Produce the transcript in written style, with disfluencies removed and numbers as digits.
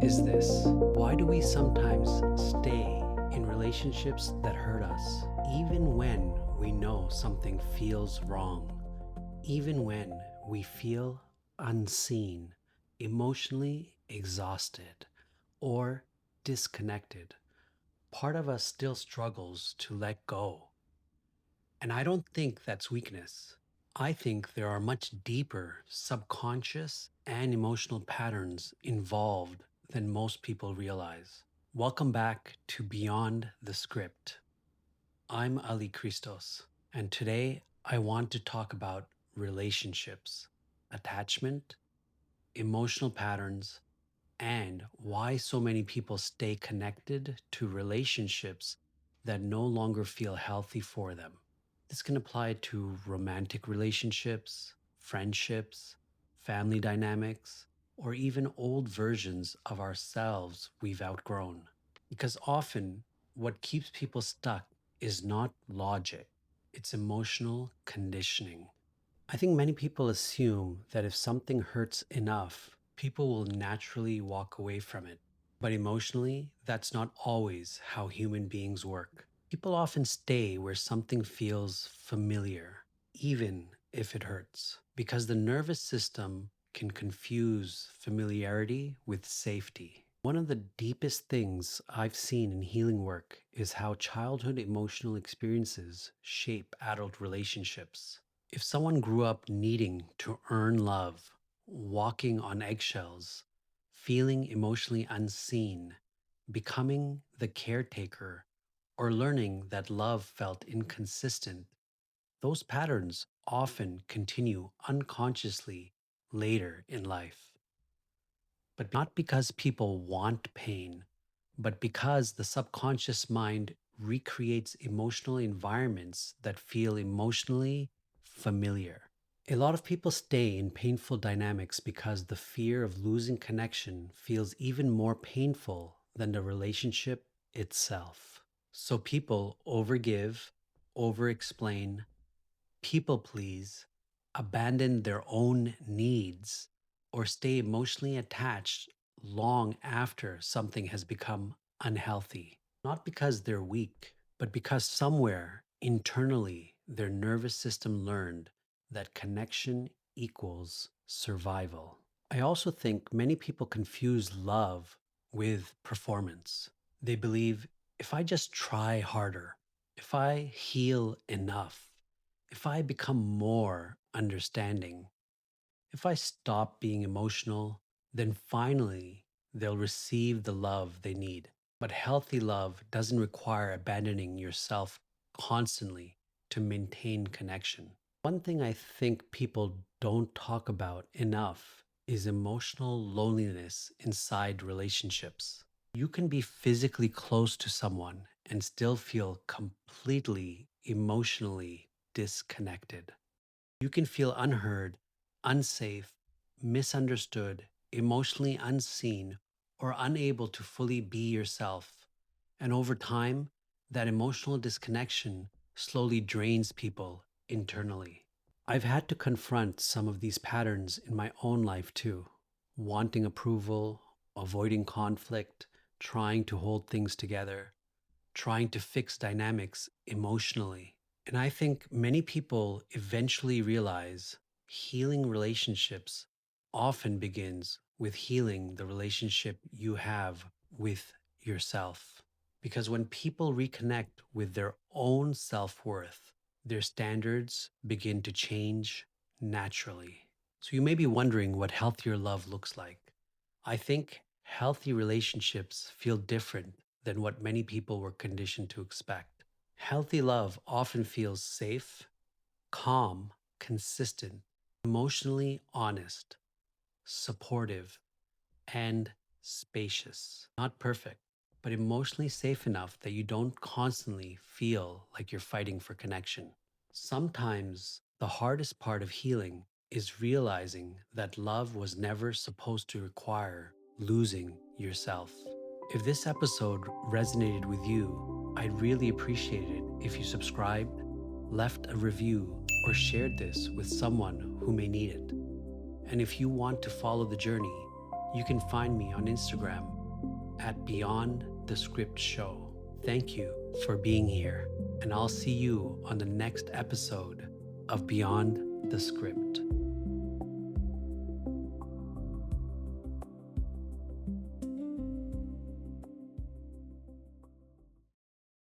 is this: why do we sometimes stay in relationships that hurt us, even when we know something feels wrong, even when we feel unseen, emotionally exhausted, or disconnected? Part of us still struggles to let go. And I don't think that's weakness. I think there are much deeper subconscious and emotional patterns involved than most people realize. Welcome back to Beyond the Script. I'm Ali Christos, and today I want to talk about relationships, attachment, emotional patterns, and why so many people stay connected to relationships that no longer feel healthy for them. This can apply to romantic relationships, friendships, family dynamics, or even old versions of ourselves we've outgrown. Because often, what keeps people stuck is not logic, it's emotional conditioning. I think many people assume that if something hurts enough, people will naturally walk away from it. But emotionally, that's not always how human beings work. People often stay where something feels familiar, even if it hurts, because the nervous system can confuse familiarity with safety. One of the deepest things I've seen in healing work is how childhood emotional experiences shape adult relationships. If someone grew up needing to earn love, walking on eggshells, feeling emotionally unseen, becoming the caretaker, or learning that love felt inconsistent, those patterns often continue unconsciously later in life. But not because people want pain, but because the subconscious mind recreates emotional environments that feel emotionally familiar. A lot of people stay in painful dynamics because the fear of losing connection feels even more painful than the relationship itself. So people overgive, over-explain, people please, abandon their own needs, or stay emotionally attached long after something has become unhealthy. Not because they're weak, but because somewhere internally their nervous system learned that connection equals survival. I also think many people confuse love with performance. They believe, if I just try harder, if I heal enough, if I become more understanding, if I stop being emotional, then finally they'll receive the love they need. But healthy love doesn't require abandoning yourself constantly to maintain connection. One thing I think people don't talk about enough is emotional loneliness inside relationships. You can be physically close to someone and still feel completely emotionally disconnected. You can feel unheard, unsafe, misunderstood, emotionally unseen, or unable to fully be yourself. And over time, that emotional disconnection slowly drains people internally. I've had to confront some of these patterns in my own life too. Wanting approval, avoiding conflict, trying to hold things together, trying to fix dynamics emotionally. And I think many people eventually realize healing relationships often begins with healing the relationship you have with yourself. Because when people reconnect with their own self-worth, their standards begin to change naturally. So you may be wondering what healthier love looks like. I think healthy relationships feel different than what many people were conditioned to expect. Healthy love often feels safe, calm, consistent, emotionally honest, supportive, and spacious. Not perfect, but emotionally safe enough that you don't constantly feel like you're fighting for connection. Sometimes the hardest part of healing is realizing that love was never supposed to require losing yourself. If this episode resonated with you, I'd really appreciate it if you subscribed, left a review, or shared this with someone who may need it. And if you want to follow the journey, you can find me on Instagram at Beyond the Script Show. Thank you for being here, and I'll see you on the next episode of Beyond the Script.